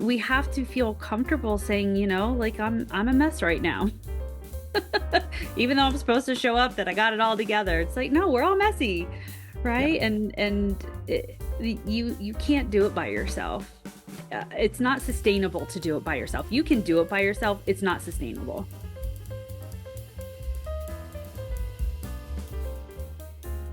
we have to feel comfortable saying, like I'm a mess right now. Even though I'm supposed to show up that I got it all together. It's like, no, we're all messy, Yeah. right? You can't do it by yourself. It's not sustainable to do it by yourself. You can do it by yourself. It's not sustainable.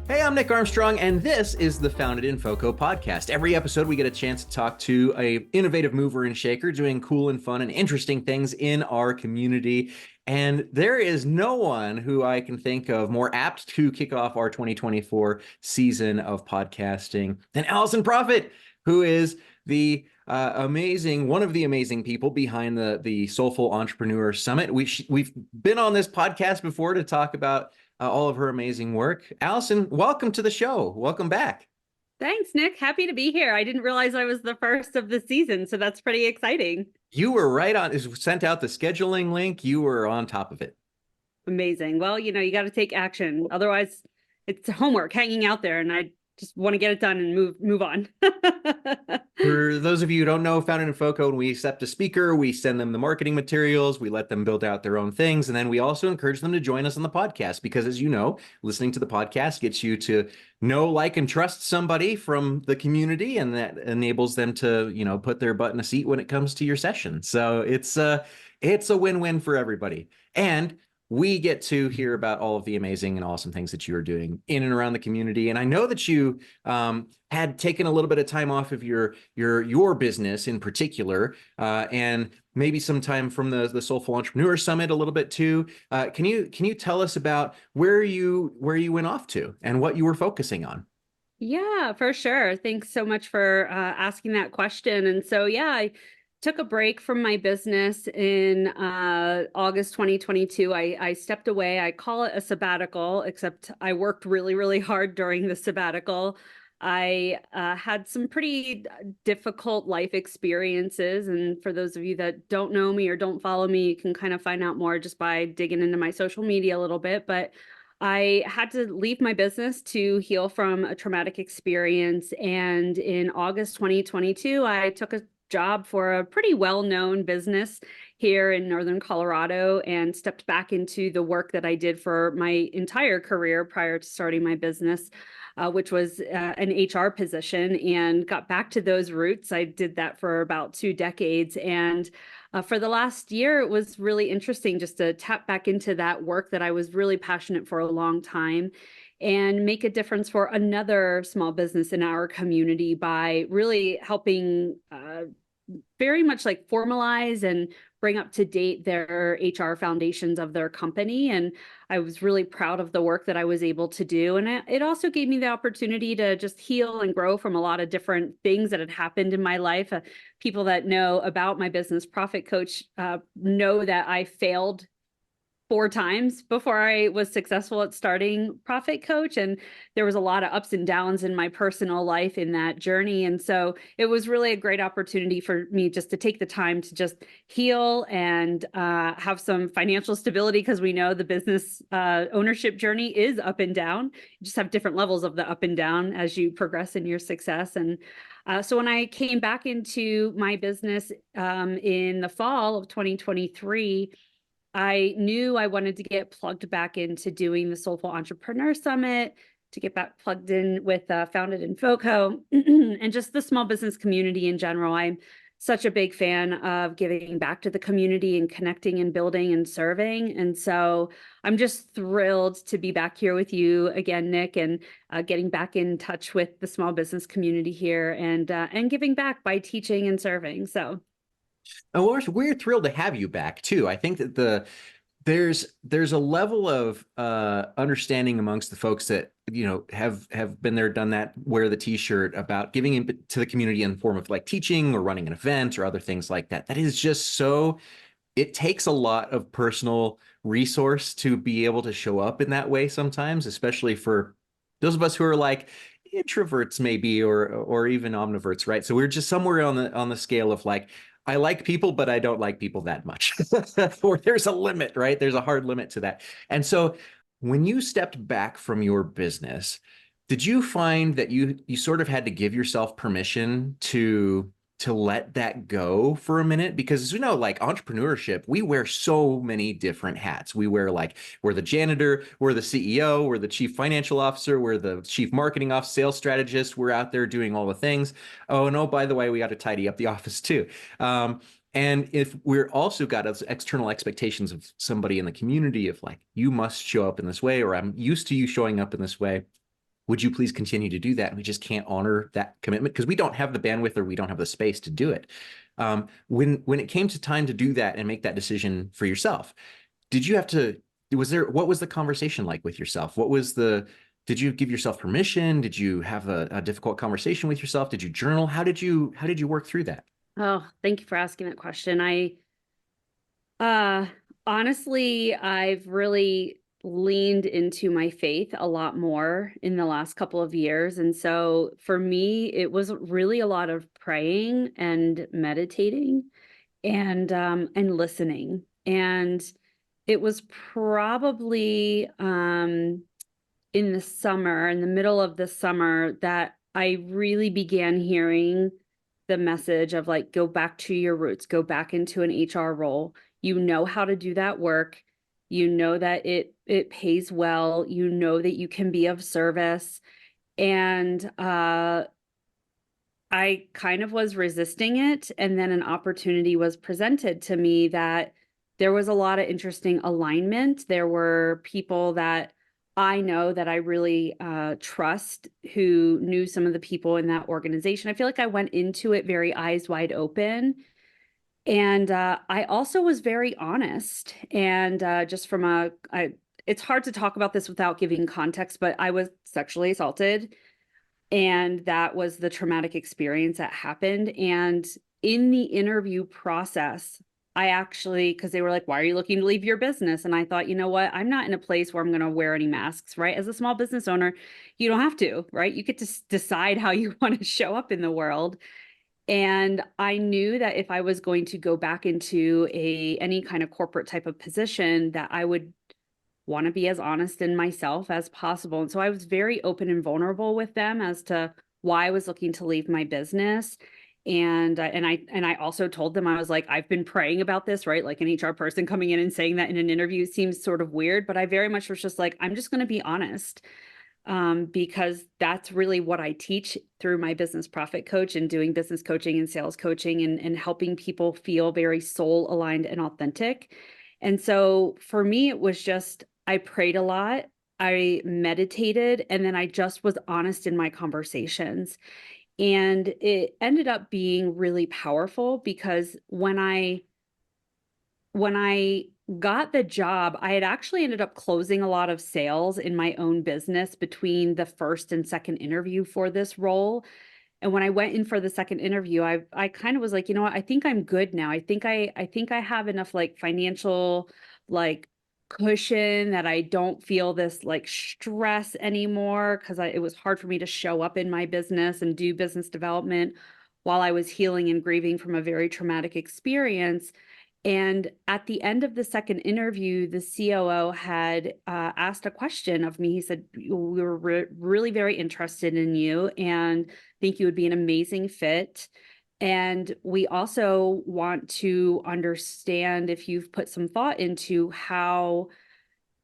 Hey, I'm Nick Armstrong, and this is the Founded in FoCo podcast. Every episode, we get a chance to talk to an innovative mover and shaker doing cool and fun and interesting things in our community. And there is no one who I can think of more apt to kick off our 2024 season of podcasting than Alison Proffit, who is the one of the amazing people behind the Soulful Entrepreneur Summit. We've been on this podcast before to talk about all of her amazing work. Alison, welcome to the show. Welcome back. Thanks, Nick. Happy to be here. I didn't realize I was the first of the season, so that's pretty exciting. You were right on. Sent out the scheduling link. You were on top of it. Amazing. Well, you got to take action. Otherwise, it's homework hanging out there, and I just want to get it done and move on. For those of you who don't know, Founded in FoCo, when we accept a speaker, we send them the marketing materials, we let them build out their own things, and then we also encourage them to join us on the podcast because, as you know, listening to the podcast gets you to know, like, and trust somebody from the community, and that enables them to, put their butt in a seat when it comes to your session. So it's a win-win for everybody. And we get to hear about all of the amazing and awesome things that you are doing in and around the community. And I know that you had taken a little bit of time off of your business in particular, and maybe some time from the Soulful Entrepreneur Summit a little bit too. Can you tell us about where you went off to and what you were focusing on? Yeah, for sure. Thanks so much for asking that question. And so, yeah, I took a break from my business in August 2022. I stepped away. I call it a sabbatical, except I worked really, really hard during the sabbatical. I had some pretty difficult life experiences. And for those of you that don't know me or don't follow me, you can kind of find out more just by digging into my social media a little bit. But I had to leave my business to heal from a traumatic experience. And in August 2022, I took a job for a pretty well-known business here in Northern Colorado and stepped back into the work that I did for my entire career prior to starting my business, which was an HR position, and got back to those roots. I did that for about 2 decades. And for the last year, it was really interesting just to tap back into that work that I was really passionate for a long time and make a difference for another small business in our community by really helping very much like formalize and bring up to date their HR foundations of their company. And I was really proud of the work that I was able to do. And it also gave me the opportunity to just heal and grow from a lot of different things that had happened in my life. People that know about my business, Profit Coach, know that I failed 4 times before I was successful at starting Profit Coach. And there was a lot of ups and downs in my personal life in that journey. And so it was really a great opportunity for me just to take the time to just heal and have some financial stability, because we know the business ownership journey is up and down. You just have different levels of the up and down as you progress in your success. And so when I came back into my business in the fall of 2023, I knew I wanted to get plugged back into doing the Soulful Entrepreneur Summit, to get back plugged in with Founded in FoCo and just the small business community in general. I'm such a big fan of giving back to the community and connecting and building and serving. And so I'm just thrilled to be back here with you again, Nick, and getting back in touch with the small business community here and giving back by teaching and serving. So. Oh, we're thrilled to have you back too. I think that there's a level of understanding amongst the folks that have been there, done that, wear the t-shirt, about giving in to the community in the form of like teaching or running an event or other things like that. That is just so, it takes a lot of personal resource to be able to show up in that way sometimes, especially for those of us who are like introverts maybe, or even omniverts, right? So we're just somewhere on the scale of like, I like people, but I don't like people that much. Or there's a limit, right? There's a hard limit to that. And so when you stepped back from your business, did you find that you sort of had to give yourself permission to to let that go for a minute? Because as we know, like entrepreneurship, we wear so many different hats. We wear like, we're the janitor, we're the CEO, we're the chief financial officer, we're the chief marketing officer, sales strategist. We're out there doing all the things. Oh, and oh, by the way, we got to tidy up the office too. And if we're also got those external expectations of somebody in the community of like, you must show up in this way, or I'm used to you showing up in this way, would you please continue to do that? And we just can't honor that commitment because we don't have the bandwidth or we don't have the space to do it. When it came to time to do that and make that decision for yourself, did you have to, what was the conversation like with yourself? Did you give yourself permission? Did you have a difficult conversation with yourself? Did you journal? How did you work through that? Oh, thank you for asking that question. Uh, honestly, I've really leaned into my faith a lot more in the last couple of years. And so for me, it was really a lot of praying and meditating and listening. And it was probably in the summer, in the middle of the summer, that I really began hearing the message of like, go back to your roots, go back into an HR role. You know how to do that work. You know that it pays well. You know that you can be of service. And I kind of was resisting it. And then an opportunity was presented to me that there was a lot of interesting alignment. There were people that I know that I really trust who knew some of the people in that organization. I feel like I went into it very eyes wide open. And I also was very honest. And just from it's hard to talk about this without giving context, but I was sexually assaulted. And that was the traumatic experience that happened. And in the interview process, I actually, because they were like, why are you looking to leave your business? And I thought, you know what? I'm not in a place where I'm going to wear any masks, right? As a small business owner, you don't have to, right? You get to decide how you want to show up in the world. And I knew that if I was going to go back into any kind of corporate type of position, that I would want to be as honest in myself as possible. And so I was very open and vulnerable with them as to why I was looking to leave my business. And I also told them, I was like, I've been praying about this, right? Like an HR person coming in and saying that in an interview seems sort of weird, but I very much was just like, I'm just going to be honest. Because that's really what I teach through my business profit coach and doing business coaching and sales coaching and helping people feel very soul aligned and authentic. And so for me, it was just, I prayed a lot, I meditated, and then I just was honest in my conversations. And it ended up being really powerful because when I got the job, I had actually ended up closing a lot of sales in my own business between the first and second interview for this role. And when I went in for the second interview, I kind of was like, you know what, I think I'm good now. I think I have enough like financial like cushion that I don't feel this like stress anymore because it was hard for me to show up in my business and do business development while I was healing and grieving from a very traumatic experience. And at the end of the second interview, the COO had asked a question of me. He said, we were really very interested in you and think you would be an amazing fit. And we also want to understand if you've put some thought into how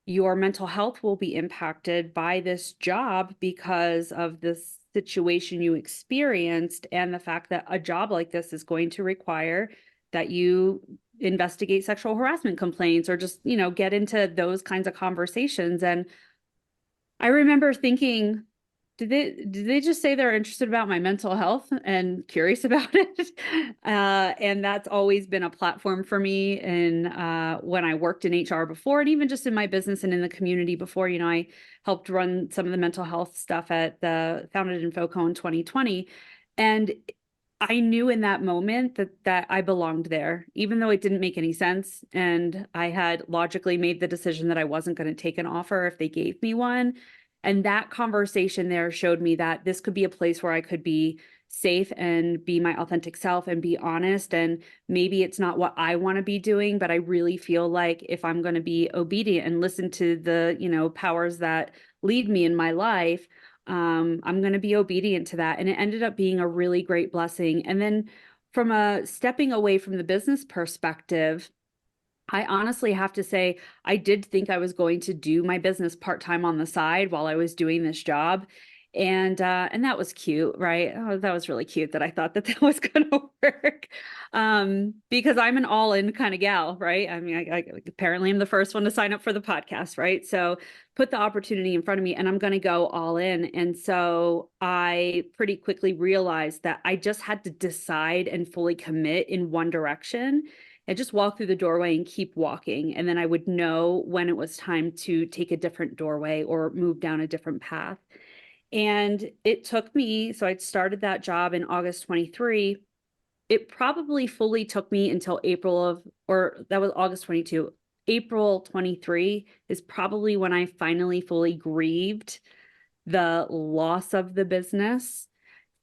your mental health will be impacted by this job because of this situation you experienced and the fact that a job like this is going to require that you investigate sexual harassment complaints or just, get into those kinds of conversations. And I remember thinking, did they just say they're interested about my mental health and curious about it? And that's always been a platform for me. And when I worked in HR before, and even just in my business and in the community before, I helped run some of the mental health stuff founded in FoCo in 2020. And I knew in that moment that I belonged there, even though it didn't make any sense. And I had logically made the decision that I wasn't going to take an offer if they gave me one. And that conversation there showed me that this could be a place where I could be safe and be my authentic self and be honest. And maybe it's not what I want to be doing, but I really feel like if I'm going to be obedient and listen to the, powers that lead me in my life, I'm going to be obedient to that. And it ended up being a really great blessing. And then from a stepping away from the business perspective, I honestly have to say, I did think I was going to do my business part-time on the side while I was doing this job. And that was cute, right? Oh, that was really cute that I thought that that was going to work. Because I'm an all-in kind of gal, right? I mean, I apparently am the first one to sign up for the podcast, right? So put the opportunity in front of me and I'm going to go all in. And so I pretty quickly realized that I just had to decide and fully commit in one direction and just walk through the doorway and keep walking. And then I would know when it was time to take a different doorway or move down a different path. And it took me, so I'd started that job in August 23. It probably fully took me until April of, or that was August 22. April 23 is probably when I finally fully grieved the loss of the business,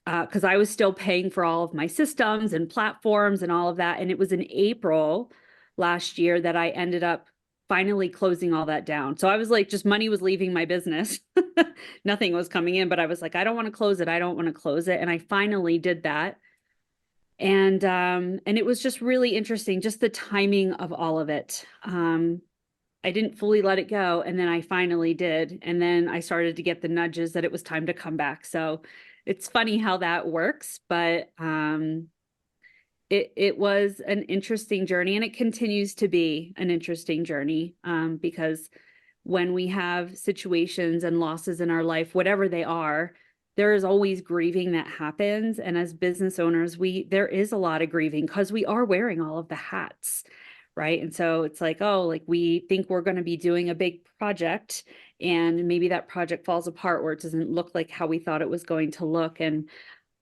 because I was still paying for all of my systems and platforms and all of that. And it was in April last year that I ended up finally closing all that down. So I was like, just money was leaving my business. Nothing was coming in, but I was like, I don't want to close it. I don't want to close it. And I finally did that. And it was just really interesting, just the timing of all of it. I didn't fully let it go. And then I finally did. And then I started to get the nudges that it was time to come back. So it's funny how that works, but it was an interesting journey, and it continues to be an interesting journey, because when we have situations and losses in our life, whatever they are, there is always grieving that happens. And as business owners, there is a lot of grieving because we are wearing all of the hats, right? And so it's like, oh, like we think we're going to be doing a big project and maybe that project falls apart or it doesn't look like how we thought it was going to look. And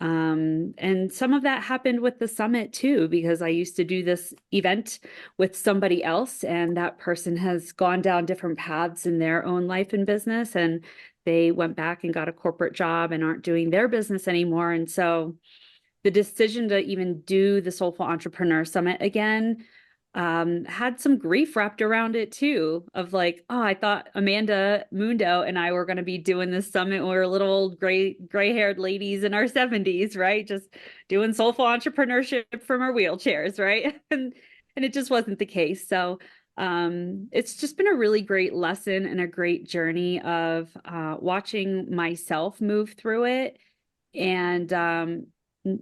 some of that happened with the summit too, because I used to do this event with somebody else and that person has gone down different paths in their own life and business, and they went back and got a corporate job and aren't doing their business anymore. And so the decision to even do the Soulful Entrepreneur Summit again had some grief wrapped around it too, of like, oh, I thought Amanda Mundo and I were going to be doing this summit when we were little old gray-haired ladies in our 70s, right? Just doing soulful entrepreneurship from our wheelchairs, right? And it just wasn't the case. So it's just been a really great lesson and a great journey of watching myself move through it, and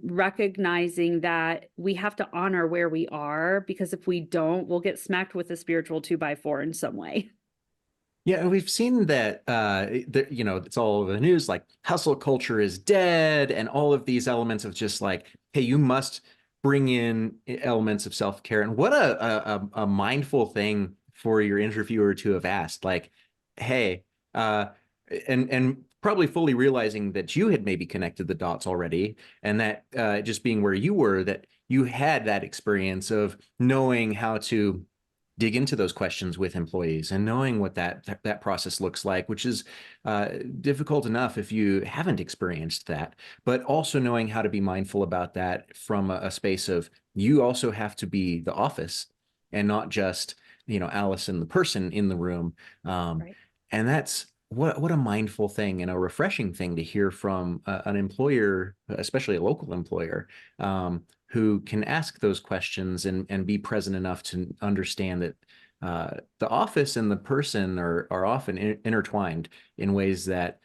recognizing that we have to honor where we are, because if we don't, we'll get smacked with a spiritual 2x4 in some way. Yeah, and we've seen that, it's all over the news, like hustle culture is dead and all of these elements of just like, hey, you must bring in elements of self-care. And what a mindful thing for your interviewer to have asked, like, hey, and probably fully realizing that you had maybe connected the dots already, and that just being where you were, that you had that experience of knowing how to dig into those questions with employees and knowing what that process looks like, which is difficult enough if you haven't experienced that, but also knowing how to be mindful about that from a space of, you also have to be the office and not just, Alison, the person in the room. Right. And that's what a mindful thing and a refreshing thing to hear from an employer, especially a local employer, who can ask those questions and be present enough to understand that the office and the person are often intertwined in ways that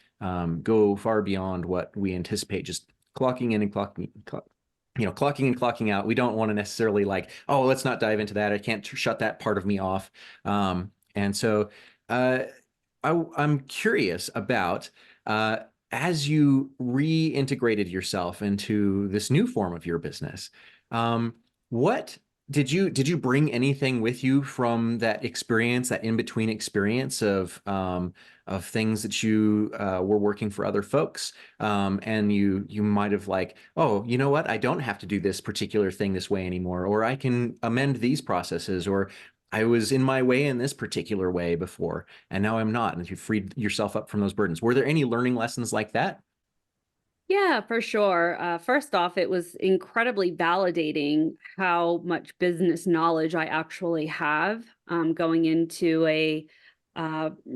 go far beyond what we anticipate. Just clocking in and clocking out. We don't want to necessarily like, oh, let's not dive into that. I can't shut that part of me off. And so I'm curious about, as you reintegrated yourself into this new form of your business, what did you bring anything with you from that experience, that in-between experience of things that you were working for other folks, and you might have like, oh, you know what, I don't have to do this particular thing this way anymore, or I can amend these processes, or I was in my way in this particular way before, and now I'm not. And you freed yourself up from those burdens. Were there any learning lessons like that? Yeah, for sure. First off, it was incredibly validating how much business knowledge I actually have, going into a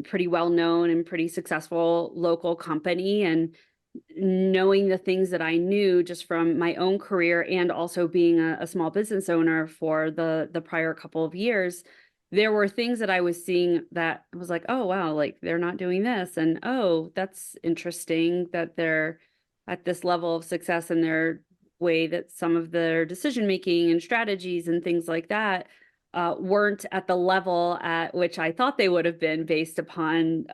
pretty well-known and pretty successful local company, and knowing the things that I knew just from my own career and also being a small business owner for the prior couple of years, there were things that I was seeing that I was like, oh wow, like they're not doing this. And oh, that's interesting that they're at this level of success in their way, that some of their decision making and strategies and things like that weren't at the level at which I thought they would have been based upon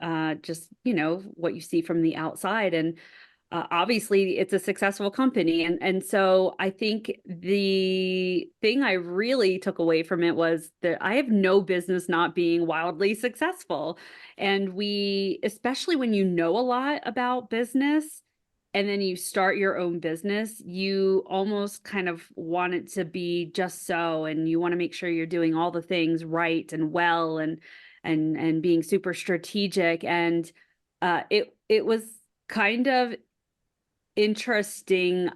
just, what you see from the outside. And obviously it's a successful company. And so I think the thing I really took away from it was that I have no business not being wildly successful. And especially when you know a lot about business and then you start your own business, you almost kind of want it to be just so, and you want to make sure you're doing all the things right and well, and being super strategic. And it was kind of interesting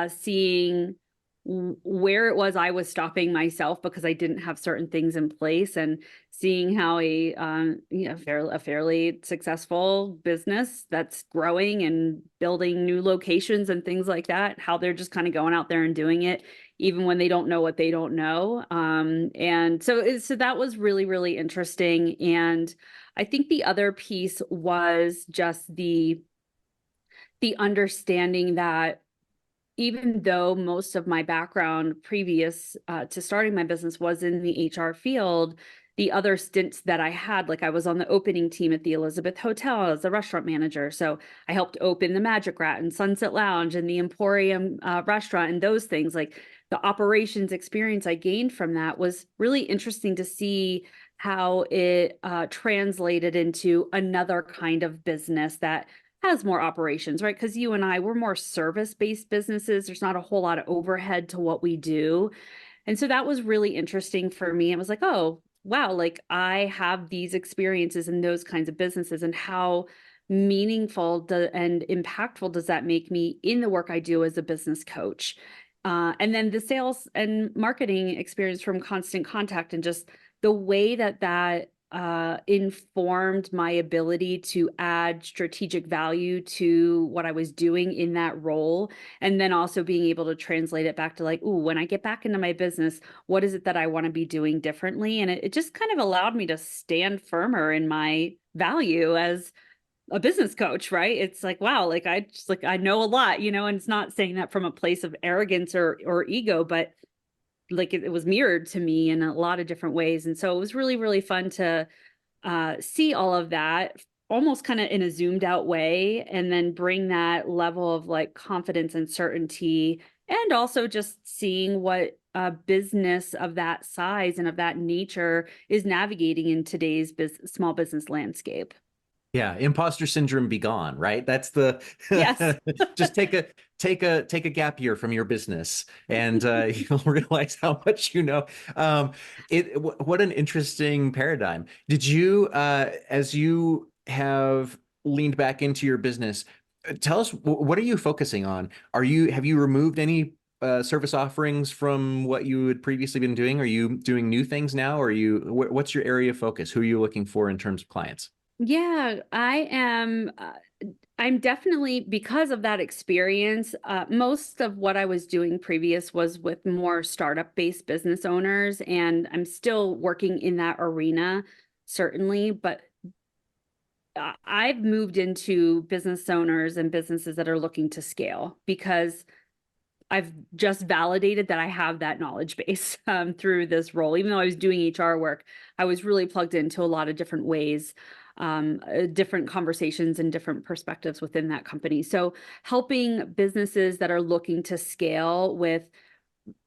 seeing where it was I was stopping myself because I didn't have certain things in place, and seeing how a fairly successful business that's growing and building new locations and things like that, how they're just kind of going out there and doing it even when they don't know what they don't know. And so that was really, really interesting. And I think the other piece was just the understanding that even though most of my background previous to starting my business was in the HR field, the other stints that I had, like I was on the opening team at the Elizabeth Hotel as a restaurant manager. So I helped open the Magic Rat and Sunset Lounge and the Emporium restaurant and those things. Like the operations experience I gained from that was really interesting to see how it translated into another kind of business that has more operations, right? Because you and I, we're more service-based businesses. There's not a whole lot of overhead to what we do. And so that was really interesting for me. I was like, oh, wow, like I have these experiences in those kinds of businesses, and how meaningful and impactful does that make me in the work I do as a business coach? And then the sales and marketing experience from Constant Contact, and just the way that informed my ability to add strategic value to what I was doing in that role. And then also being able to translate it back to like, ooh, when I get back into my business, what is it that I want to be doing differently? And it just kind of allowed me to stand firmer in my value as a business coach, right? It's like, wow, like I know a lot, and it's not saying that from a place of arrogance or ego, but like it was mirrored to me in a lot of different ways. And so it was really, really fun to see all of that almost kind of in a zoomed out way, and then bring that level of like confidence and certainty, and also just seeing what a business of that size and of that nature is navigating in today's small business landscape. Yeah, imposter syndrome be gone, right? That's the Yes. just take a gap year from your business, and you'll realize how much you know. What an interesting paradigm. Did you, as you have leaned back into your business, tell us what are you focusing on? Have you removed any service offerings from what you had previously been doing? Are you doing new things now? Or what's your area of focus? Who are you looking for in terms of clients? Yeah, I am. I'm definitely, because of that experience, most of what I was doing previous was with more startup-based business owners, and I'm still working in that arena, certainly, but I've moved into business owners and businesses that are looking to scale, because I've just validated that I have that knowledge base through this role. Even though I was doing HR work, I was really plugged into a lot of different ways, different conversations and different perspectives within that company. So helping businesses that are looking to scale with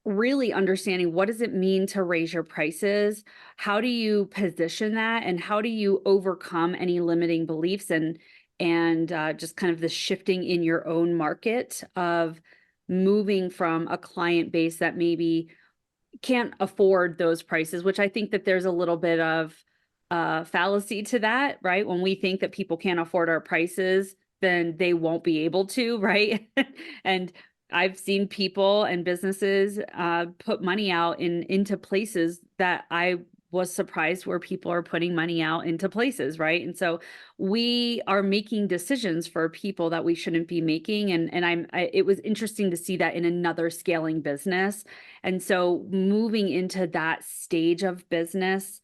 really understanding, what does it mean to raise your prices? How do you position that? And how do you overcome any limiting beliefs, and just kind of the shifting in your own market of moving from a client base that maybe can't afford those prices, which I think that there's a little bit of fallacy to that, right? When we think that people can't afford our prices, then they won't be able to, right? And I've seen people and businesses put money out into places that I was surprised where people are putting money out into places, right? And so we are making decisions for people that we shouldn't be making. And it was interesting to see that in another scaling business. And so moving into that stage of business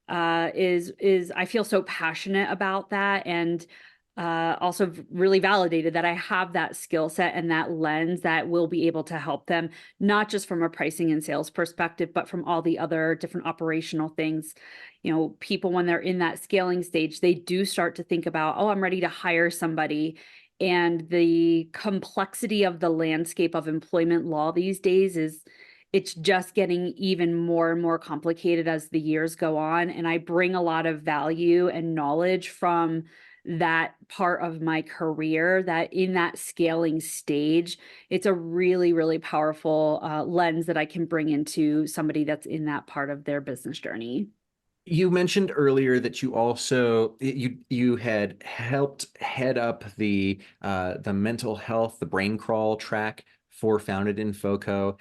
is I feel so passionate about that, and also really validated that I have that skill set and that lens that will be able to help them, not just from a pricing and sales perspective, but from all the other different operational things. You know, people, when they're in that scaling stage, they do start to think about, oh, I'm ready to hire somebody. And the complexity of the landscape of employment law these days it's just getting even more and more complicated as the years go on. And I bring a lot of value and knowledge from that part of my career, that in that scaling stage, it's a really, really powerful lens that I can bring into somebody that's in that part of their business journey. You mentioned earlier that you had helped head up the mental health, the brain crawl track for Founded in FoCo.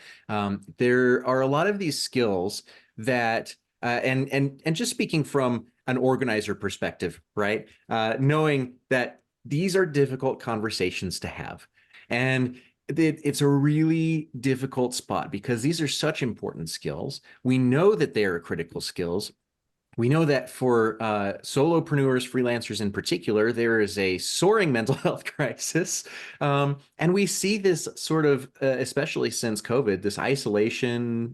There are a lot of these skills that and just speaking from an organizer perspective, right? Knowing that these are difficult conversations to have. And it's a really difficult spot because these are such important skills. We know that they are critical skills. We know that for solopreneurs, freelancers in particular, there is a soaring mental health crisis. And we see this sort of, especially since COVID, this isolationist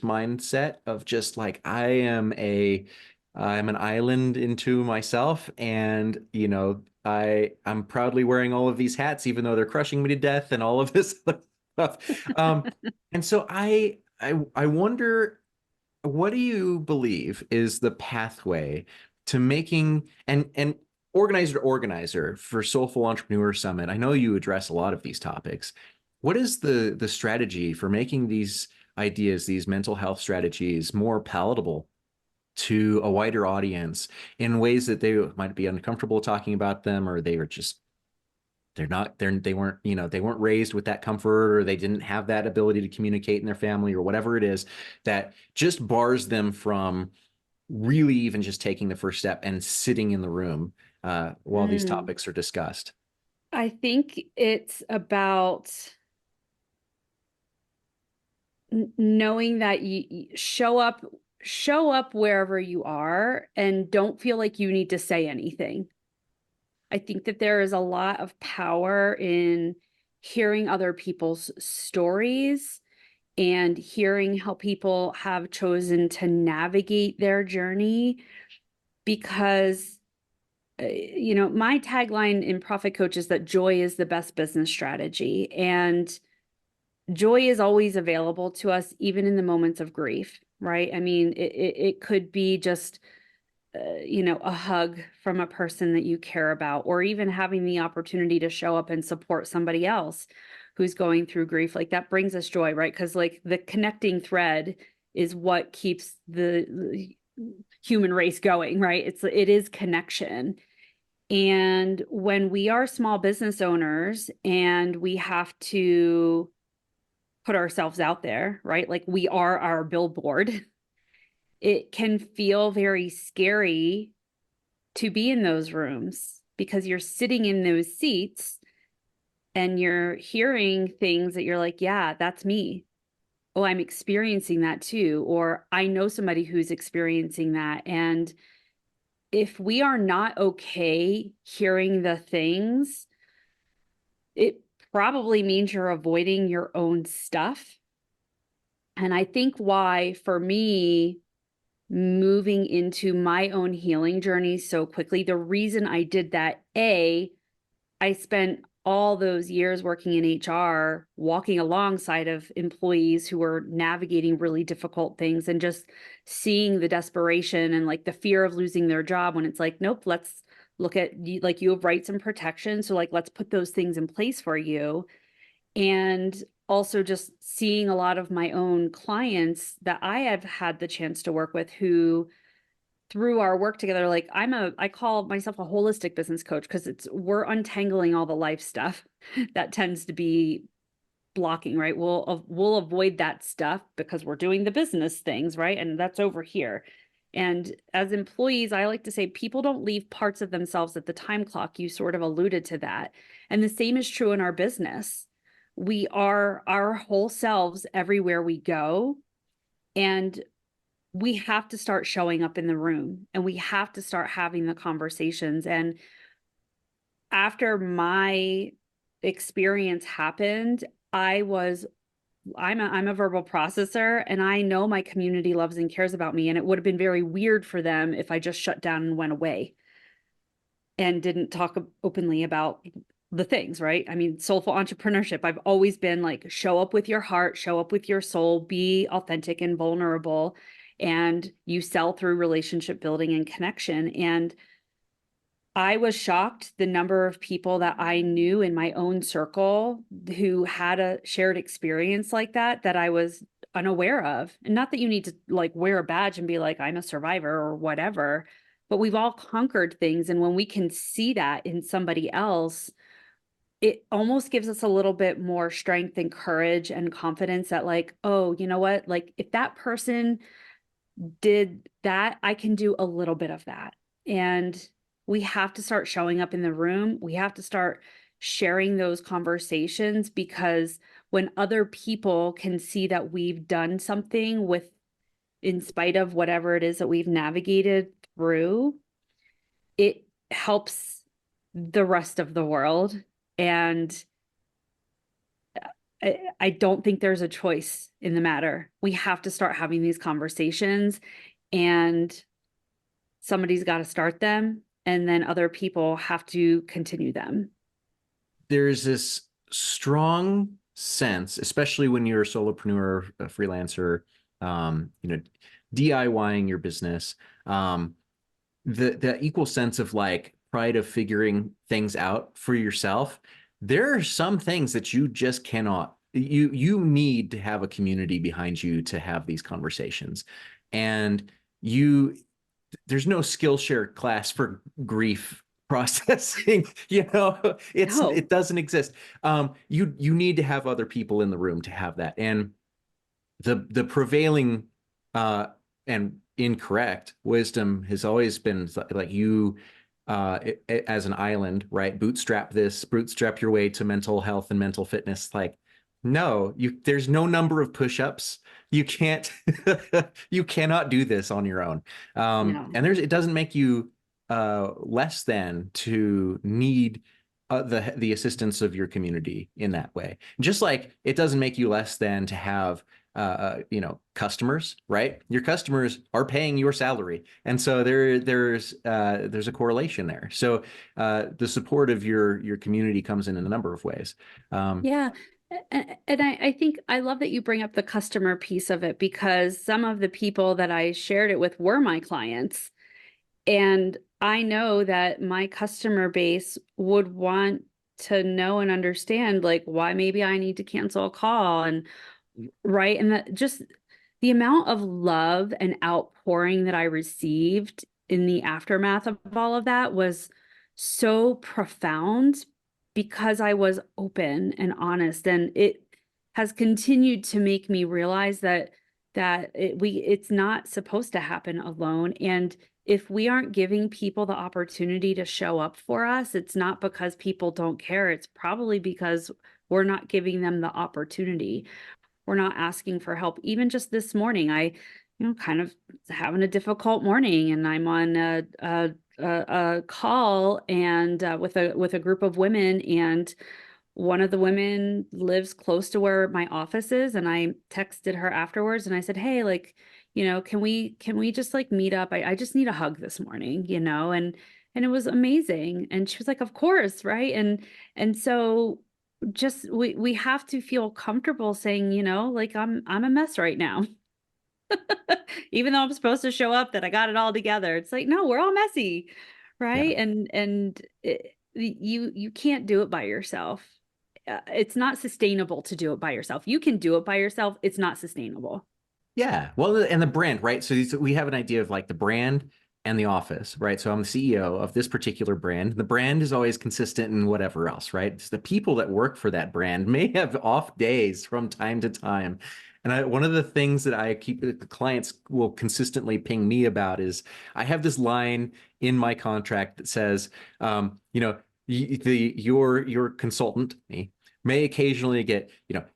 mindset of just like, I'm an island into myself. And, you know, I'm proudly wearing all of these hats, even though they're crushing me to death and all of this other stuff. And so I wonder, what do you believe is the pathway to making and organizer to organizer for Soulful Entrepreneur Summit? I know you address a lot of these topics. What is the strategy for making these ideas, these mental health strategies, more palatable to a wider audience in ways that they might be uncomfortable talking about them, or they were just they weren't, you know, they weren't raised with that comfort, or they didn't have that ability to communicate in their family, or whatever it is that just bars them from really even just taking the first step and sitting in the room while these topics are discussed? I think it's about knowing that you show up wherever you are and don't feel like you need to say anything. I think that there is a lot of power in hearing other people's stories and hearing how people have chosen to navigate their journey, because you know, my tagline in Profit Coach is that joy is the best business strategy, and joy is always available to us, even in the moments of grief, right? I mean, it could be just you know, a hug from a person that you care about, or even having the opportunity to show up and support somebody else who's going through grief. Like, that brings us joy, right? Because like the connecting thread is what keeps the human race going, right? It is connection. And when we are small business owners and we have to put ourselves out there, right? Like, we are our billboard. It can feel very scary to be in those rooms because you're sitting in those seats and you're hearing things that you're like, yeah, that's me. Oh, I'm experiencing that too. Or I know somebody who's experiencing that. And if we are not okay hearing the things, it probably means you're avoiding your own stuff. And I think why, for me, moving into my own healing journey so quickly, the reason I did that, I spent all those years working in HR, walking alongside of employees who were navigating really difficult things and just seeing the desperation and like the fear of losing their job, when it's like, nope, let's look at, like, you have rights and protections. So like, let's put those things in place for you. And also just seeing a lot of my own clients that I have had the chance to work with, who through our work together, like, I call myself a holistic business coach, because we're untangling all the life stuff that tends to be blocking, right? We'll avoid that stuff because we're doing the business things, right? And that's over here. And as employees, I like to say people don't leave parts of themselves at the time clock. You sort of alluded to that. And the same is true in our business. We are our whole selves everywhere we go. And we have to start showing up in the room, and we have to start having the conversations. And after my experience happened, I'm a verbal processor, and I know my community loves and cares about me. And it would have been very weird for them if I just shut down and went away and didn't talk openly about the things, right? I mean, soulful entrepreneurship. I've always been like, show up with your heart, show up with your soul, be authentic and vulnerable, and you sell through relationship building and connection. And I was shocked the number of people that I knew in my own circle who had a shared experience like that I was unaware of. And not that you need to like wear a badge and be like, I'm a survivor or whatever, but we've all conquered things. And when we can see that in somebody else, it almost gives us a little bit more strength and courage and confidence that like, oh, you know what? Like if that person did that, I can do a little bit of that. And we have to start showing up in the room. We have to start sharing those conversations, because when other people can see that we've done something with, in spite of whatever it is that we've navigated through, it helps the rest of the world. And I don't think there's a choice in the matter. We have to start having these conversations, and somebody's got to start them, and then other people have to continue them. There's this strong sense, especially when you're a solopreneur, a freelancer, DIYing your business, the equal sense of like pride of figuring things out for yourself. There are some things that you just cannot, you need to have a community behind you to have these conversations. And there's no Skillshare class for grief processing. No. It doesn't exist. You need to have other people in the room to have that. And the prevailing and incorrect wisdom has always been like as an island, right? Bootstrap your way to mental health and mental fitness. Like, no, there's no number of push-ups. You can't, you cannot do this on your own. No. And it doesn't make you less than to need the assistance of your community in that way. Just like it doesn't make you less than to have customers, right? Your customers are paying your salary. And so there's a correlation there. So the support of your community comes in a number of ways. Yeah. And I think I love that you bring up the customer piece of it, because some of the people that I shared it with were my clients. And I know that my customer base would want to know and understand like why maybe I need to cancel a call, and right. And that just the amount of love and outpouring that I received in the aftermath of all of that was so profound, because I was open and honest. And it has continued to make me realize that it's not supposed to happen alone. And if we aren't giving people the opportunity to show up for us, it's not because people don't care. It's probably because we're not giving them the opportunity. We're not asking for help. Even just this morning, I, kind of having a difficult morning, and I'm on a call and with a group of women, and one of the women lives close to where my office is, and I texted her afterwards and I said, hey, like, can we just like meet up? I just need a hug this morning, and it was amazing. And she was like, of course, right? And so just we have to feel comfortable saying, like I'm a mess right now. Even though I'm supposed to show up that I got it all together. It's like, no, we're all messy, right? Yeah. You can't do it by yourself. It's not sustainable to do it by yourself. You can do it by yourself. It's not sustainable. Yeah. Well, and the brand, right? So we have an idea of like the brand and the office, right? So I'm the CEO of this particular brand. The brand is always consistent and whatever else, right? It's the people that work for that brand may have off days from time to time. And one of the things that I keep, the clients will consistently ping me about is I have this line in my contract that says, your consultant, me, may occasionally get,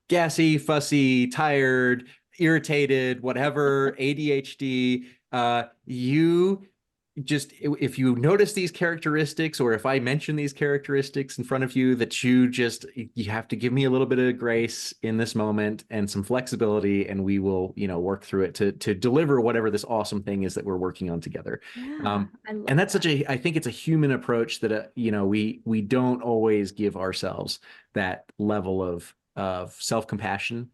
gassy, fussy, tired, irritated, whatever, ADHD. You just, if you notice these characteristics, or if I mention these characteristics in front of you, that you have to give me a little bit of grace in this moment and some flexibility, and we will, work through it to deliver whatever this awesome thing is that we're working on together. Yeah, Um, I love and that's that. I think it's a human approach that, we don't always give ourselves that level of self-compassion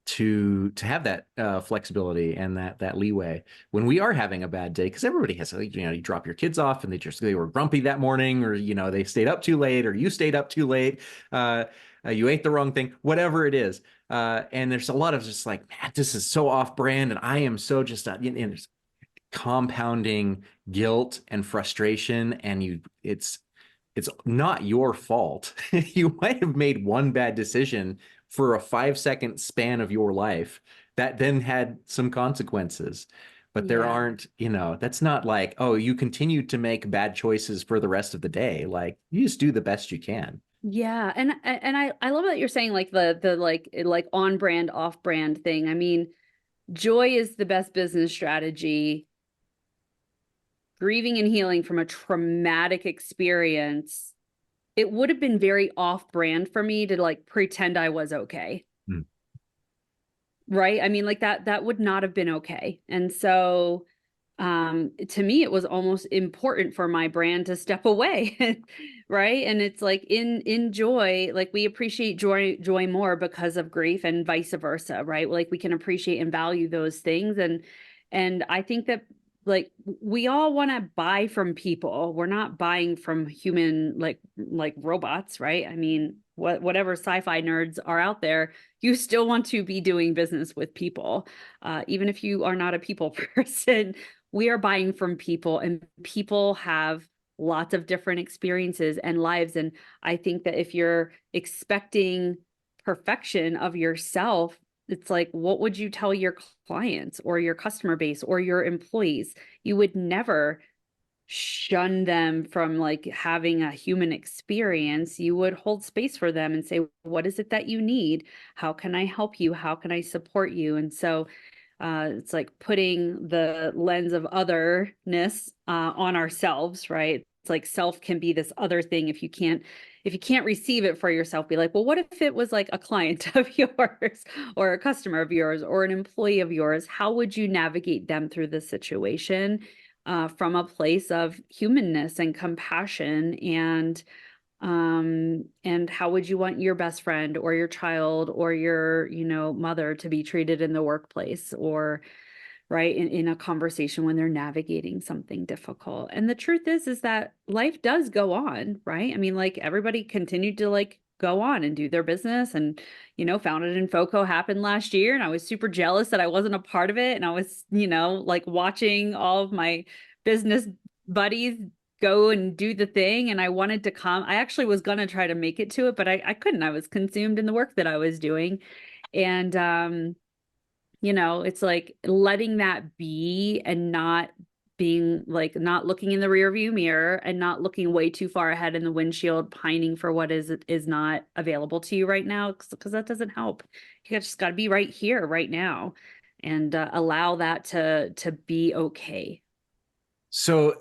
to have that flexibility and that leeway when we are having a bad day, because everybody has, you drop your kids off and they were grumpy that morning, or they stayed up too late, or you stayed up too late, you ate the wrong thing, whatever it is, and there's a lot of just like, man, this is so off brand, and I am so just and compounding guilt and frustration, and it's not your fault. You might have made one bad decision for a 5-second span of your life that then had some consequences. But there Yeah. aren't, that's not like, oh, you continue to make bad choices for the rest of the day. Like, you just do the best you can. Yeah, and I love that you're saying like the like on brand, off brand thing. I mean, joy is the best business strategy. Grieving and healing from a traumatic experience, it would have been very off brand for me to like pretend I was okay. Hmm. Right? I mean, like that would not have been okay. And so to me it was almost important for my brand to step away. Right? And it's like in joy, like we appreciate joy more because of grief, and vice versa, right? Like we can appreciate and value those things. And I think that like we all want to buy from people. We're not buying from human like robots, right? I mean, whatever sci-fi nerds are out there, you still want to be doing business with people, even if you are not a people person. We are buying from people, and people have lots of different experiences and lives. And I think that if you're expecting perfection of yourself, it's like, what would you tell your clients or your customer base or your employees? You would never shun them from like having a human experience. You would hold space for them and say, what is it that you need? How can I help you? How can I support you? And so it's like putting the lens of otherness on ourselves, right? It's like self can be this other thing. If you can't receive it for yourself, be like, well, what if it was like a client of yours or a customer of yours or an employee of yours? How would you navigate them through the situation from a place of humanness and compassion, and how would you want your best friend or your child or your mother to be treated in the workplace, or right in a conversation when they're navigating something difficult? And the truth is that life does go on, right? I mean, like everybody continued to like go on and do their business, and Founded in FoCo happened last year, and I was super jealous that I wasn't a part of it, and I was like watching all of my business buddies go and do the thing, and I wanted to come. I actually was gonna try to make it to it, but I couldn't. I was consumed in the work that I was doing. And it's like letting that be, and not being like, not looking in the rear view mirror, and not looking way too far ahead in the windshield, pining for what is not available to you right now, because that doesn't help. You just got to be right here, right now, and allow that to be okay. So,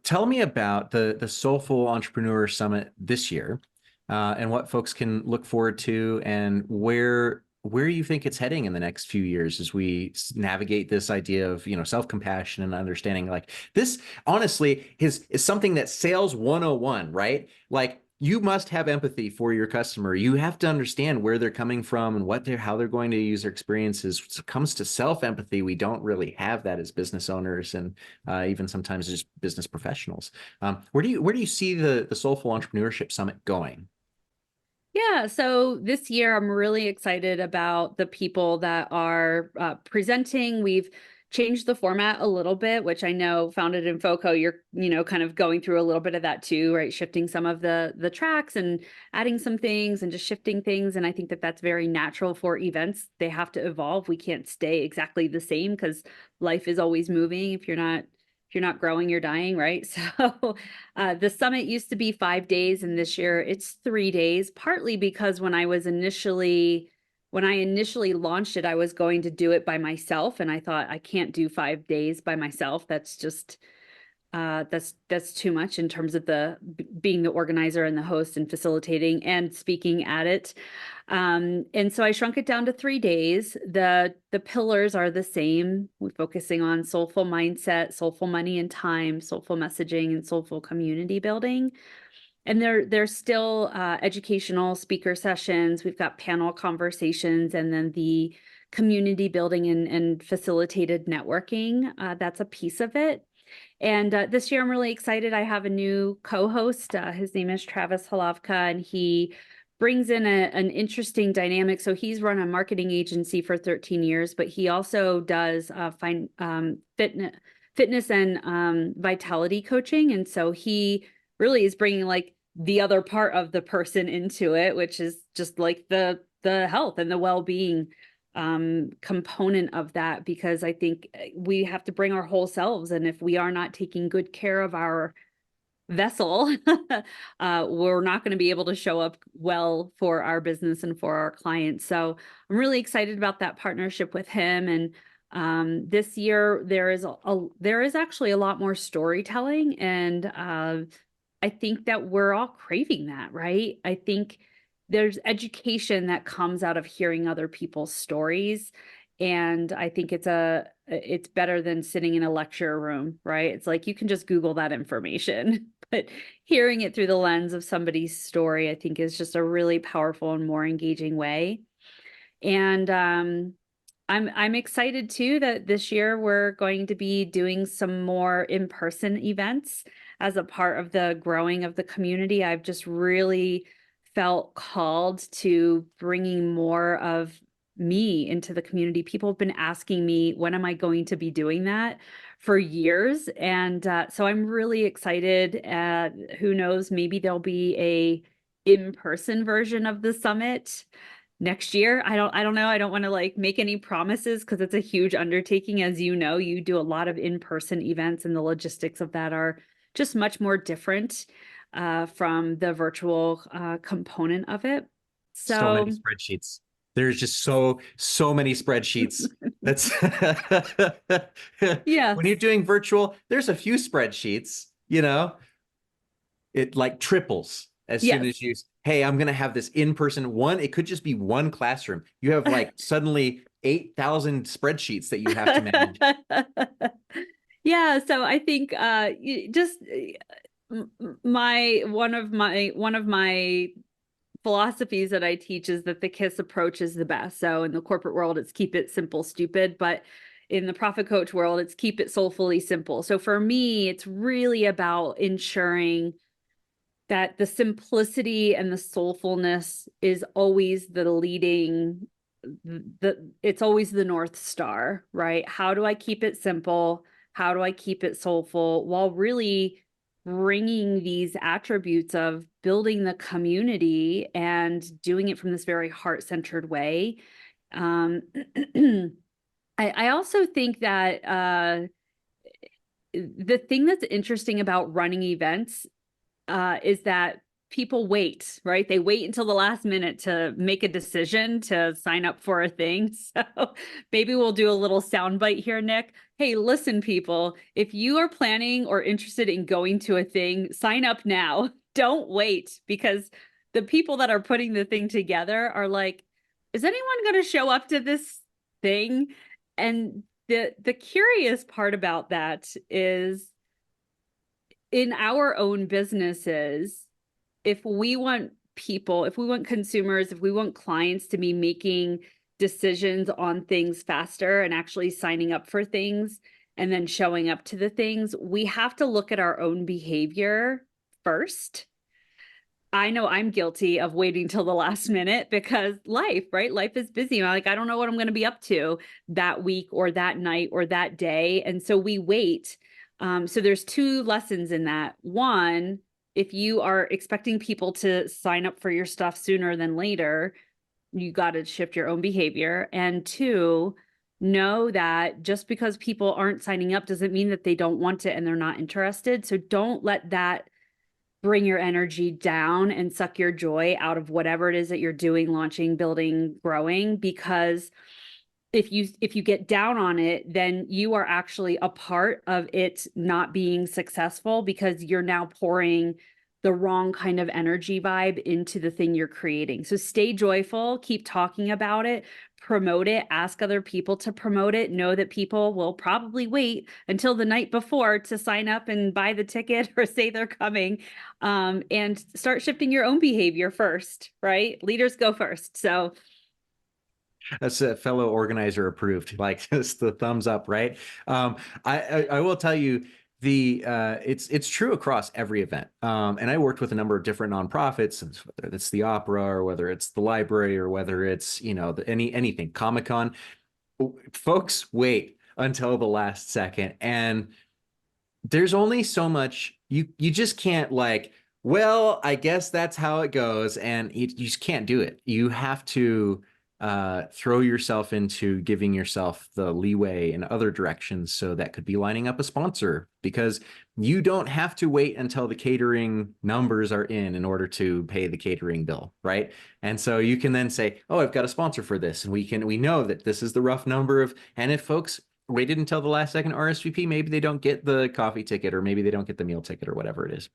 tell me about the Soulful Entrepreneur Summit this year, and what folks can look forward to, and where you think it's heading in the next few years as we navigate this idea of self-compassion and understanding. Like, this honestly is something that sales 101, right? Like, you must have empathy for your customer. You have to understand where they're coming from and how they're going to use their experiences. When it comes to self-empathy, we don't really have that as business owners, and even sometimes just business professionals. Where do you see the Soulful Entrepreneurship Summit going? Yeah, so this year I'm really excited about the people that are presenting. We've changed the format a little bit, which I know founded in FoCo, you're, kind of going through a little bit of that too, right? Shifting some of the tracks and adding some things and just shifting things. And I think that that's very natural for events. They have to evolve. We can't stay exactly the same because life is always moving. If you're not growing, you're dying, right? So the summit used to be 5 days, and this year it's 3 days, partly because when I initially launched it, I was going to do it by myself. And I thought, I can't do 5 days by myself. That's just, that's too much in terms of being the organizer and the host and facilitating and speaking at it. And so I shrunk it down to 3 days. The pillars are the same. We're focusing on soulful mindset, soulful money and time, soulful messaging, and soulful community building. And there's still educational speaker sessions. We've got panel conversations, and then the community building and facilitated networking. That's a piece of it. And this year I'm really excited. I have a new co-host. His name is Travis Halavka, and he brings in an interesting dynamic. So he's run a marketing agency for 13 years, but he also does fitness and vitality coaching. And so he really is bringing like the other part of the person into it, which is just like the health and the well-being component of that, because I think we have to bring our whole selves. And if we are not taking good care of our vessel, we're not going to be able to show up well for our business and for our clients. So I'm really excited about that partnership with him. And this year there is actually a lot more storytelling, and I think that we're all craving that, right? I think there's education that comes out of hearing other people's stories. And I think it's better than sitting in a lecture room, right? It's like you can just Google that information, but hearing it through the lens of somebody's story, I think is just a really powerful and more engaging way. And I'm excited too that this year we're going to be doing some more in-person events as a part of the growing of the community. I've just really felt called to bringing more of me into the community. People have been asking me, when am I going to be doing that, for years? And so I'm really excited. Who knows, maybe there'll be a in-person version of the summit next year. I don't know. I don't want to like make any promises because it's a huge undertaking. As you know, you do a lot of in-person events, and the logistics of that are just much more different from the virtual component of it. So many spreadsheets. There's just so many spreadsheets. That's yeah. When you're doing virtual, there's a few spreadsheets, it like triples as soon as you, hey, I'm going to have this in-person one. It could just be one classroom. You have like suddenly 8,000 spreadsheets that you have to manage. Yeah. So I think just one of my philosophies that I teach is that the KISS approach is the best. So in the corporate world, it's keep it simple, stupid, but in the profit coach world, it's keep it soulfully simple. So for me, it's really about ensuring that the simplicity and the soulfulness is always it's always the North Star, right? How do I keep it simple? How do I keep it soulful while really bringing these attributes of building the community and doing it from this very heart-centered way? I also think that the thing that's interesting about running events is that people wait, right? They wait until the last minute to make a decision to sign up for a thing. So maybe we'll do a little soundbite here, Nick. Hey, listen, people, if you are planning or interested in going to a thing, sign up now. Don't wait, because the people that are putting the thing together are like, is anyone going to show up to this thing? And the curious part about that is, in our own businesses, if we want consumers, if we want clients to be making decisions on things faster and actually signing up for things and then showing up to the things, we have to look at our own behavior first. I know I'm guilty of waiting till the last minute because life, right? Life is busy. I'm like, I don't know what I'm going to be up to that week or that night or that day. And so we wait. So there's two lessons in that. One, if you are expecting people to sign up for your stuff sooner than later, you got to shift your own behavior. And two, know that just because people aren't signing up doesn't mean that they don't want it and they're not interested. So don't let that bring your energy down and suck your joy out of whatever it is that you're doing, launching, building, growing, because if you get down on it, then you are actually a part of it not being successful because you're now pouring the wrong kind of energy vibe into the thing you're creating. So stay joyful, keep talking about it, promote it, ask other people to promote it. Know that people will probably wait until the night before to sign up and buy the ticket or say they're coming, and start shifting your own behavior first, right? Leaders go first. So That's a fellow organizer approved, like just the thumbs up, right? I will tell you it's true across every event. And I worked with a number of different nonprofits, and whether it's the opera or whether it's the library or whether it's, anything, Comic-Con. Folks wait until the last second, and there's only so much you just can't, like, well, I guess that's how it goes, and you just can't do it. You have to throw yourself into giving yourself the leeway in other directions. So that could be lining up a sponsor, because you don't have to wait until the catering numbers are in order to pay the catering bill, right? And so you can then say, oh, I've got a sponsor for this, and we know that this is the rough number of, and if folks waited until the last second RSVP, maybe they don't get the coffee ticket, or maybe they don't get the meal ticket, or whatever it is.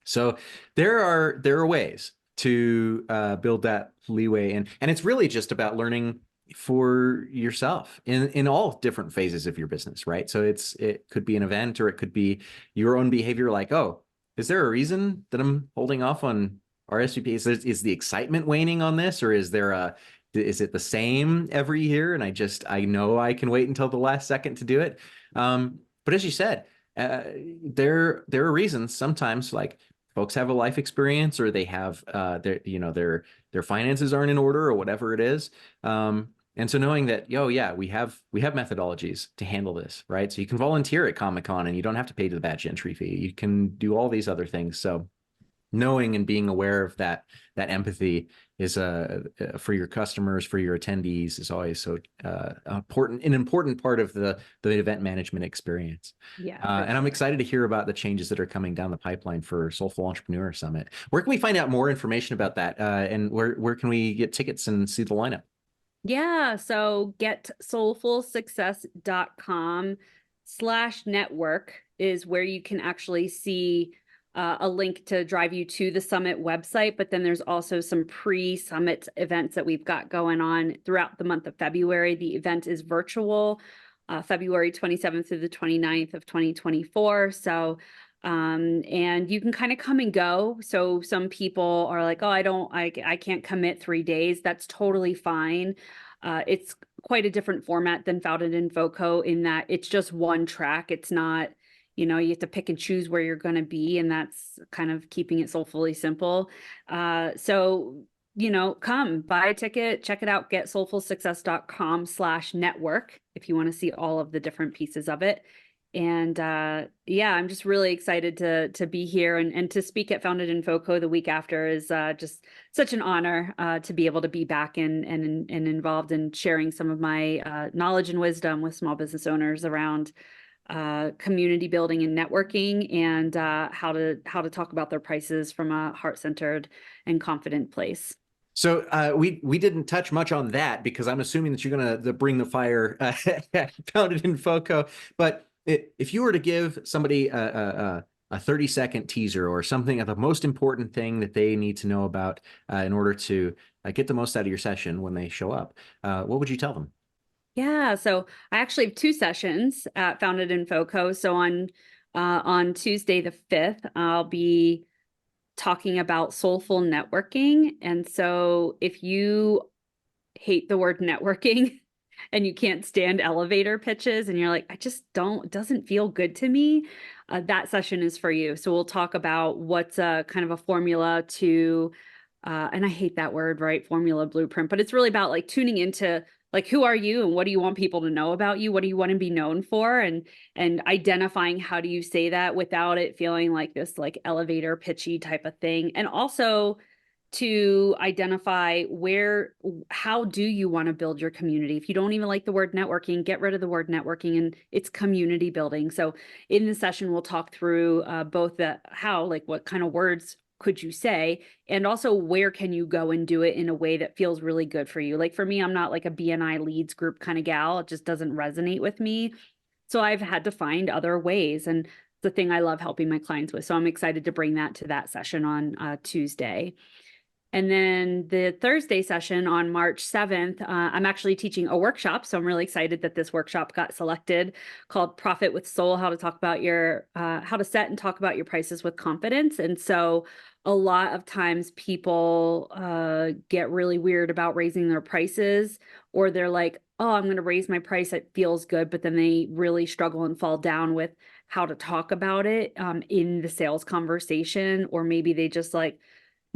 So there are ways to build that leeway, and it's really just about learning for yourself in all different phases of your business, right? So it could be an event, or it could be your own behavior, like, oh, is there a reason that I'm holding off on RSVP? Is the excitement waning on this, or is it the same every year? And I know I can wait until the last second to do it. But as you said, there are reasons sometimes, like, folks have a life experience, or they have their finances aren't in order, or whatever it is. And so knowing that, yeah, we have methodologies to handle this, right? So you can volunteer at Comic-Con and you don't have to pay the badge entry fee. You can do all these other things. So knowing and being aware of that empathy is for your customers, for your attendees, is always so an important part of the event management experience. yeah, and I'm excited to hear about the changes that are coming down the pipeline for Soulful Entrepreneur Summit. Where can we find out more information about that? And where can we get tickets and see the lineup? Yeah, so get soulfulsuccess.com/network is where you can actually see a link to drive you to the summit website. But then there's also some pre-summit events that we've got going on throughout the month of February. The event is virtual, February 27th through the 29th of 2024. So and you can kind of come and go. So some people are like, oh, I can't commit 3 days. That's totally fine. It's quite a different format than Founded in FoCo, in that it's just one track. It's not, you have to pick and choose where you're going to be, and that's kind of keeping it soulfully simple. So, come buy a ticket, check it out, get soulfulsuccess.com/network if you want to see all of the different pieces of it. And yeah, I'm just really excited to be here and to speak at Founded in FoCo the week after is just such an honor to be able to be back and involved in sharing some of my knowledge and wisdom with small business owners around community building and networking, and how to talk about their prices from a heart-centered and confident place. So we didn't touch much on that, because I'm assuming that you're going to bring the fire Founded in FoCo. But if you were to give somebody a 30-second teaser, or something of the most important thing that they need to know about in order to get the most out of your session when they show up, what would you tell them? Yeah, so I actually have 2 sessions at Founded in FoCo. So on Tuesday the 5th, I'll be talking about soulful networking. And so if you hate the word networking, and you can't stand elevator pitches and you're like, I just don't, it doesn't feel good to me, that session is for you. So we'll talk about what's a kind of a formula to, and I hate that word, right? Formula blueprint, but it's really about like tuning into like, who are you and what do you want people to know about you? What do you want to be known for? And identifying how do you say that without it feeling like this like elevator pitchy type of thing. And also to identify how do you want to build your community? If you don't even like the word networking, get rid of the word networking, and it's community building. So in the session, we'll talk through both the how, like what kind of words could you say, and also where can you go and do it in a way that feels really good for you. Like for me, I'm not like a BNI leads group kind of gal. It just doesn't resonate with me. So I've had to find other ways. And the thing I love helping my clients with. So I'm excited to bring that to that session on Tuesday. And then the Thursday session on March 7th, I'm actually teaching a workshop. So I'm really excited that this workshop got selected, called Profit with Soul, how to talk about how to set and talk about your prices with confidence. And so a lot of times people get really weird about raising their prices, or they're like, oh, I'm going to raise my price. It feels good. But then they really struggle and fall down with how to talk about it in the sales conversation, or maybe they just like,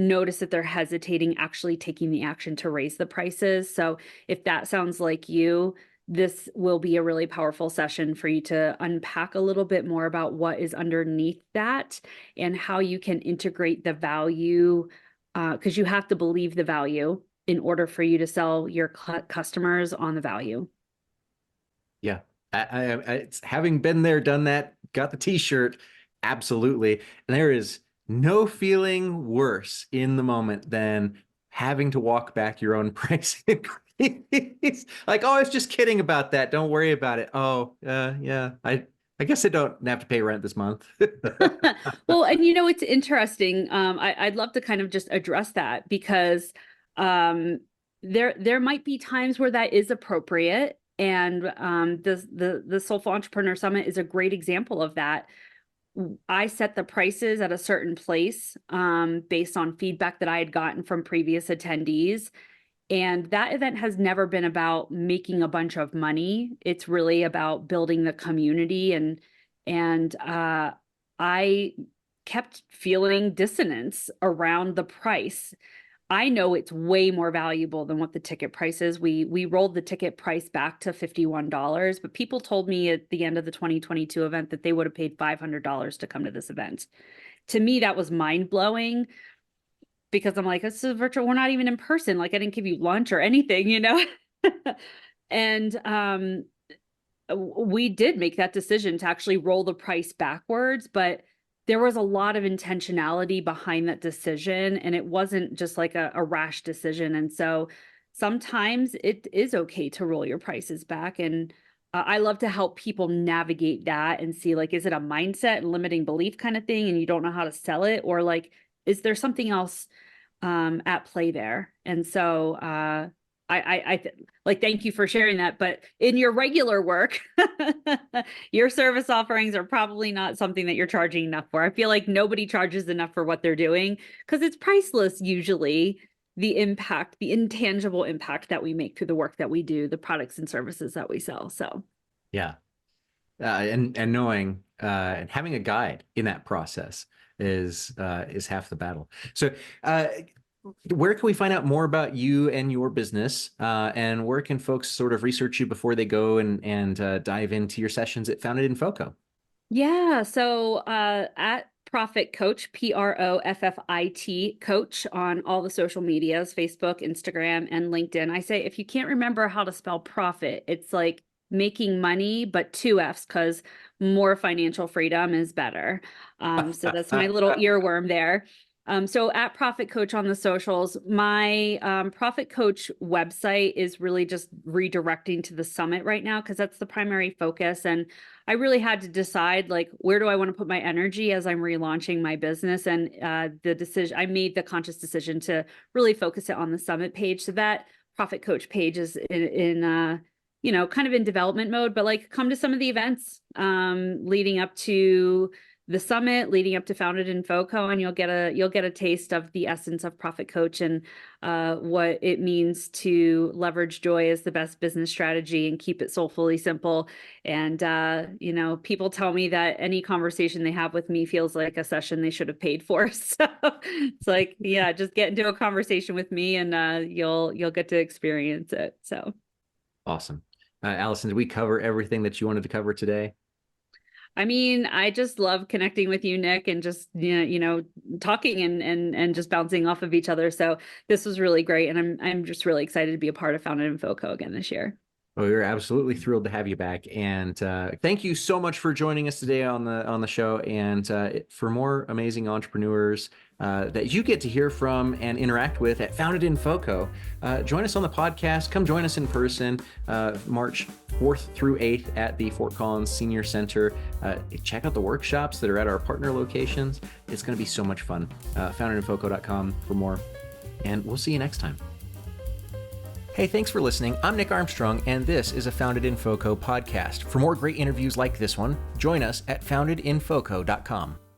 notice that they're hesitating actually taking the action to raise the prices. So if that sounds like you, this will be a really powerful session for you to unpack a little bit more about what is underneath that and how you can integrate the value, because you have to believe the value in order for you to sell your customers on the value. Yeah. It's having been there, done that, got the t-shirt. Absolutely. And there is no feeling worse in the moment than having to walk back your own price increase. Like, oh, I was just kidding about that. Don't worry about it. Oh, yeah. I guess I don't have to pay rent this month. Well, and you know, it's interesting. I'd love to kind of just address that because there might be times where that is appropriate. And the Soulful Entrepreneur Summit is a great example of that. I set the prices at a certain place based on feedback that I had gotten from previous attendees. And that event has never been about making a bunch of money. It's really about building the community. And I kept feeling dissonance around the price. I know it's way more valuable than what the ticket price is. We rolled the ticket price back to $51, but people told me at the end of the 2022 event that they would have paid $500 to come to this event. To me, that was mind-blowing because I'm like, this is virtual. We're not even in person. Like, I didn't give you lunch or anything, you know? And we did make that decision to actually roll the price backwards, but there was a lot of intentionality behind that decision, and it wasn't just like a rash decision. And so sometimes it is okay to roll your prices back. And I love to help people navigate that and see, like, is it a mindset and limiting belief kind of thing, and you don't know how to sell it? Or like, is there something else at play there? And so like, thank you for sharing that. But in your regular work, your service offerings are probably not something that you're charging enough for. I feel like nobody charges enough for what they're doing because it's priceless, usually, the impact, the intangible impact that we make through the work that we do, the products and services that we sell. So, Yeah. And knowing and having a guide in that process is half the battle. So where can we find out more about you and your business? And where can folks sort of research you before they go and dive into your sessions at Founded in FoCo? yeah. So at Profit Coach, Proffit Coach on all the social medias, Facebook, Instagram, and LinkedIn. I say, if you can't remember how to spell profit, it's like making money, but two F's, because more financial freedom is better. So that's my little earworm there. So at Profit Coach on the socials, my Profit Coach website is really just redirecting to the summit right now because that's the primary focus. And I really had to decide, like, where do I want to put my energy as I'm relaunching my business? And I made the conscious decision to really focus it on the summit page. So that Profit Coach page is in kind of in development mode, but like, come to some of the events leading up to the summit leading up to Founded in FoCo, and you'll get a taste of the essence of Profit Coach and what it means to leverage joy as the best business strategy and keep it soulfully simple. And people tell me that any conversation they have with me feels like a session they should have paid for. So it's like, yeah, just get into a conversation with me, and you'll get to experience it. So awesome. Alison, did we cover everything that you wanted to cover today? I mean, I just love connecting with you, Nick, and just talking and just bouncing off of each other. So this was really great, and I'm just really excited to be a part of Founded in FoCo again this year. Oh, we're absolutely thrilled to have you back, and thank you so much for joining us today on the show. And for more amazing entrepreneurs that you get to hear from and interact with at Founded in FoCo, join us on the podcast. Come join us in person, March 4th through 8th at the Fort Collins Senior Center. Check out the workshops that are at our partner locations. It's going to be so much fun. Foundedinfoco.com for more, and we'll see you next time. Hey, thanks for listening. I'm Nick Armstrong, and this is a Founded in FoCo podcast. For more great interviews like this one, join us at foundedinfoco.com.